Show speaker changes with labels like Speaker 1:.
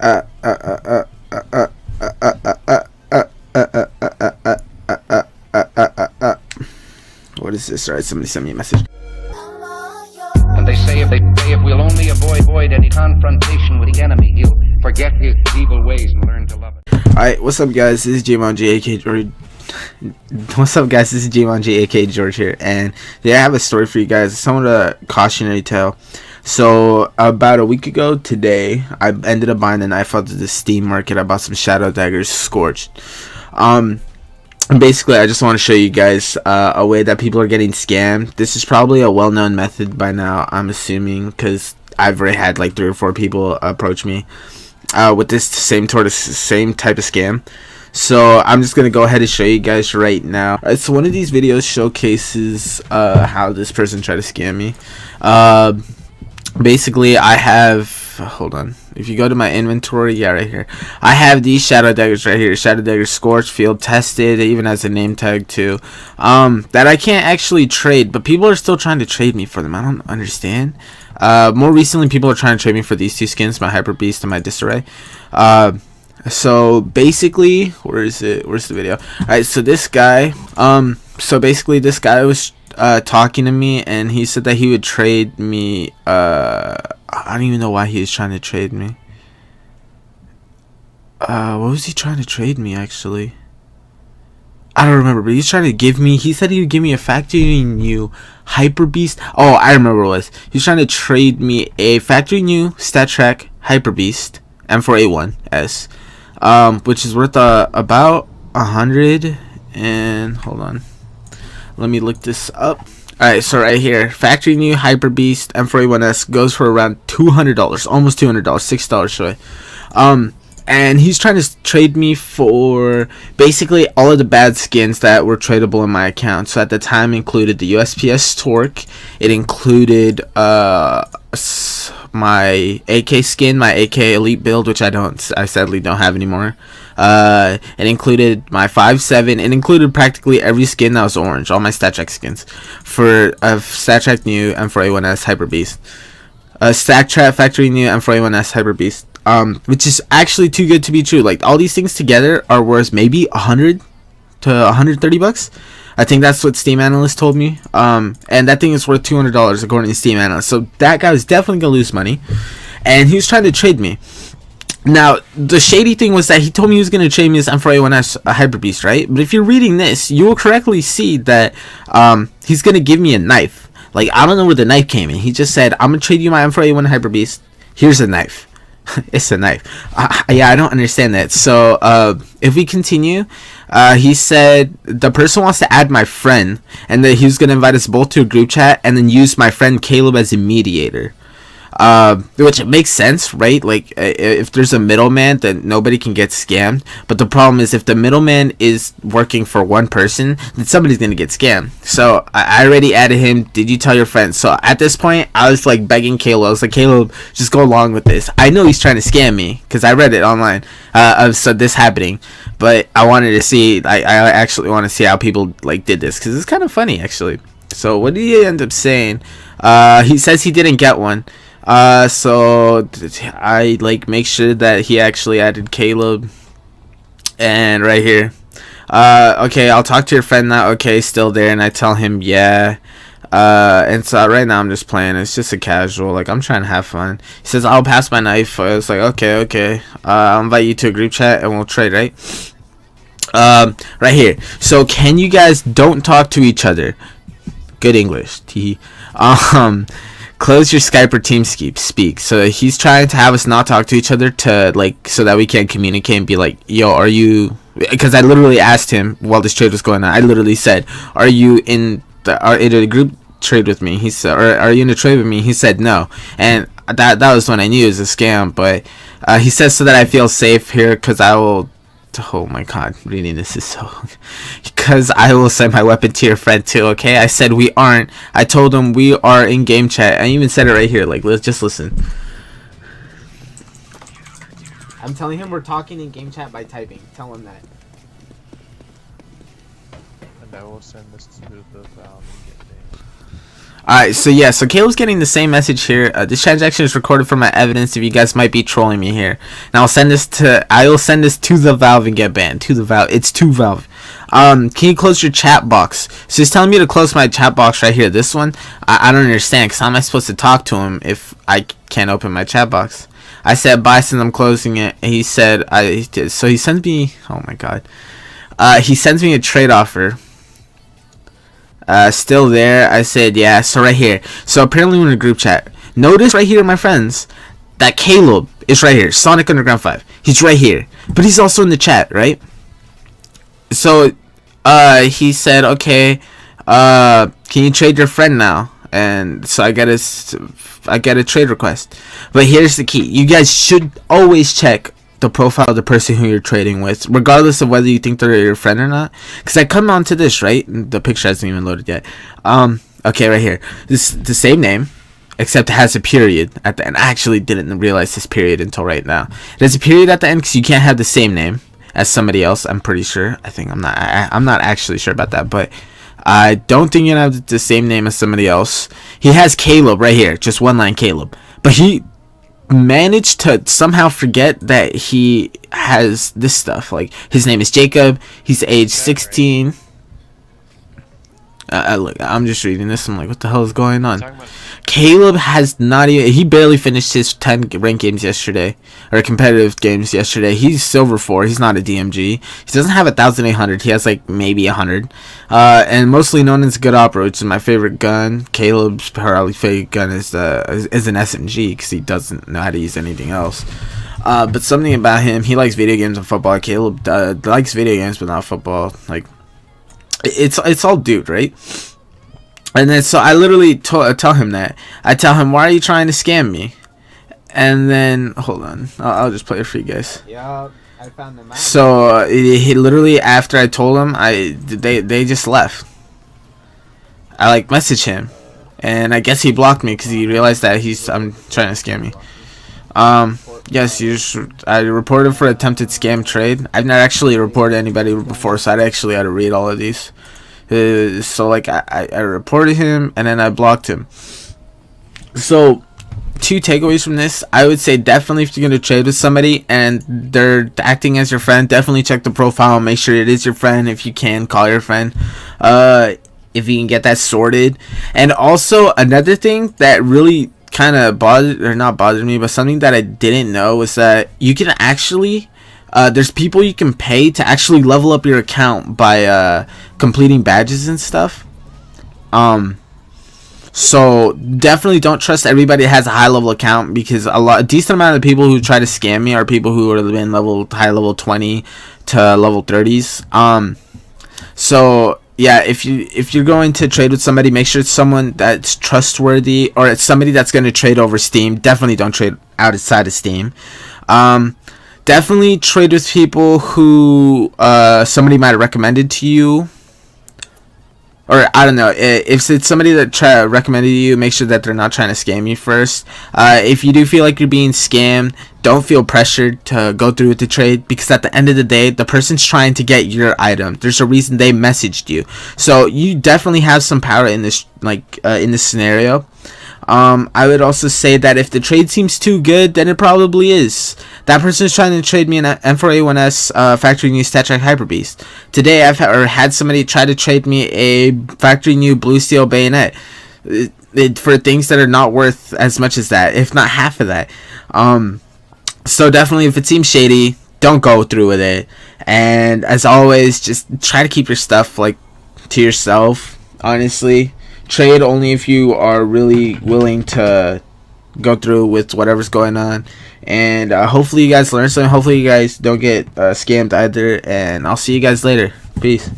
Speaker 1: uh, uh, uh, uh, uh, uh, uh, uh, uh, uh, uh, uh, what is this? Alright, somebody sent me a message.
Speaker 2: And they say if we'll only avoid any confrontation with the enemy, he'll forget his evil ways and learn to love it.
Speaker 1: Alright, what's up guys? This is J-Mon-G, aka George. What's up guys? This is J-Mon-G, aka George here, and today I have a story for you guys. It's somewhat a cautionary tale. So about a week ago today, I ended up buying a knife out of the Steam market. I bought some Shadow Daggers Scorched. Basically, I just want to show you guys a way that people are getting scammed. This is probably a well-known method by now, I'm assuming, because I've already had like 3 or 4 people approach me with this same type of scam. So I'm just gonna go ahead and show you guys right now. So one of these videos showcases how this person tried to scam me. Basically, I have, hold on, if you go to my inventory, yeah, right here, I have these Shadow Daggers right here, Shadow Daggers Scorched, field tested. It even has a name tag too, that I can't actually trade, but people are still trying to trade me for them. I don't understand. More recently, people are trying to trade me for these 2 skins, my Hyper Beast and my Disarray. So basically, where is it? Where's the video? Alright, so this guy, so basically this guy was talking to me, and he said that he would trade me, I don't even know why he was trying to trade me. What was he trying to trade me, actually? I don't remember, but he's trying to give me, he said he would give me a factory new Hyper Beast. Oh, I remember what it was. He's trying to trade me a factory new StatTrak Hyper Beast M4A1S, which is worth about 100 and, hold on, let me look this up. Alright, so right here, factory new Hyper Beast M4A1S goes for around $200, almost $200, $6 short. And he's trying to trade me for basically all of the bad skins that were tradable in my account. So at the time, included the USPS Torque. It included my AK skin, my AK Elite build, which I sadly don't have anymore. It included my 5.7. It included practically every skin that was orange, all my StatTrak skins for StatTrak new M4A1S Hyper Beast, StatTrak factory new M4A1S Hyper Beast, which is actually too good to be true. Like, all these things together are worth maybe 100 to 130 bucks. I think that's what Steam Analyst told me. And that thing is worth $200 according to Steam Analyst. So that guy was definitely gonna lose money, and he was trying to trade me. Now, the shady thing was that he told me he was going to trade me this M4A1S Hyper Beast, right? But if you're reading this, you will correctly see that he's going to give me a knife. Like, I don't know where the knife came in. He just said, I'm going to trade you my M4A1 Hyper Beast. Here's a knife. It's a knife. Yeah, I don't understand that. So, if we continue, he said the person wants to add my friend, and that he was going to invite us both to a group chat and then use my friend Caleb as a mediator. Which makes sense, right? Like, if there's a middleman, then nobody can get scammed. But the problem is, if the middleman is working for one person, then somebody's gonna get scammed. So I already added him. Did you tell your friends? So at this point, I was like begging Caleb. I was like, Caleb, just go along with this. I know he's trying to scam me because I read it online of this happening. But I wanted to see. I actually want to see how people like did this, because it's kind of funny actually. So what did he end up saying? He says he didn't get one. So I like make sure that he actually added Caleb, and right here, okay, I'll talk to your friend now. Okay, still there, and I tell him yeah, and so right now I'm just playing. It's just a casual, like, I'm trying to have fun. He says I'll pass my knife. I was like, okay, I'll invite you to a group chat and we'll trade, right? Right here. So can you guys don't talk to each other? Good English. Close your Skype or TeamSpeak. So he's trying to have us not talk to each other to, like, so that we can't communicate and be like, yo, are you, because I literally asked him while this trade was going on. I literally said, are you in a group trade with me? He said, or are you in a trade with me? He said no, and that was when I knew it was a scam. But he says so that I feel safe here, because I will, oh my god, reading this is so, because I will send my weapon to your friend too. Okay, I said we aren't. I told him we are in game chat. I even said it right here. Like, let's just listen. I'm telling him we're talking in game chat by typing. Tell him that.
Speaker 3: And I will send this to the
Speaker 1: Alright, so yeah, so Caleb's getting the same message here. This transaction is recorded for my evidence if you guys might be trolling me here. And I will send this to the Valve and get banned. To the Valve. It's to Valve. Can you close your chat box? So he's telling me to close my chat box right here. This one, I don't understand, because how am I supposed to talk to him if I can't open my chat box? I said bye since I'm closing it. And he said, so he sends me, oh my god. He sends me a trade offer. Still there. I said yeah. So right here, so apparently we're in a group chat. Notice right here, my friends, that Caleb is right here. Sonic Underground 5, he's right here, but he's also in the chat, right? So he said, okay, can you trade your friend now? And so I get a trade request. But here's the key: you guys should always check the profile of the person who you're trading with, regardless of whether you think they're your friend or not. Because I come on to this, right? The picture hasn't even loaded yet. Okay, right here. This the same name, except it has a period at the end. I actually didn't realize this period until right now. It has a period at the end because you can't have the same name as somebody else. I'm pretty sure. I'm not actually sure about that, but I don't think you can have the same name as somebody else. He has Caleb right here, just one line Caleb, but he managed to somehow forget that he has this stuff. Like, his name is Jacob, he's age 16. Look, I'm just reading this, I'm like, what the hell is going on? Caleb has not even, he barely finished his 10 ranked games yesterday, or competitive games yesterday. He's silver 4, he's not a DMG. He doesn't have 1,800, he has like maybe 100. And mostly known as Good Opera, which is my favorite gun. Caleb's probably favorite gun is an SMG, because he doesn't know how to use anything else. But something about him, he likes video games and football. Caleb likes video games but not football. Like, it's all dude, right? And then so I literally tell him that. I tell him, why are you trying to scam me? And then hold on, I'll just play it for you guys.
Speaker 3: Yeah, I found them out.
Speaker 1: So he literally, after I told him, they just left. I like messaged him, and I guess he blocked me because he realized that I'm trying to scam me. Yes, I reported for attempted scam trade. I've not actually reported anybody before, so I actually had to read all of these. So like I reported him and then I blocked him. So 2 takeaways from this: I would say definitely if you're gonna trade with somebody and they're acting as your friend, definitely check the profile, make sure it is your friend. If you can, call your friend. If you can get that sorted. And also another thing that really kind of not bothered me, but something that I didn't know was that you can actually there's people you can pay to actually level up your account by completing badges and stuff. So definitely don't trust everybody that has a high level account, because a decent amount of people who try to scam me are people who are in high level 20 to level 30s. So yeah, if you're going to trade with somebody, make sure it's someone that's trustworthy, or it's somebody that's going to trade over Steam. Definitely don't trade outside of Steam. Definitely trade with people who somebody might have recommended to you. Or, I don't know, if it's somebody that recommended you, make sure that they're not trying to scam you first. If you do feel like you're being scammed, don't feel pressured to go through with the trade, because at the end of the day, the person's trying to get your item. There's a reason they messaged you. So you definitely have some power in this, in this scenario. I would also say that if the trade seems too good, then it probably is. That person is trying to trade me an M4A1S factory new StatTrak Hyper Beast. Today I've had somebody try to trade me a factory new Blue Steel Bayonet for things that are not worth as much as that, if not half of that. So definitely, if it seems shady, don't go through with it. And as always, just try to keep your stuff to yourself. Honestly, trade only if you are really willing to go through with whatever's going on. And hopefully you guys learn something. Hopefully you guys don't get scammed either. And I'll see you guys later. Peace.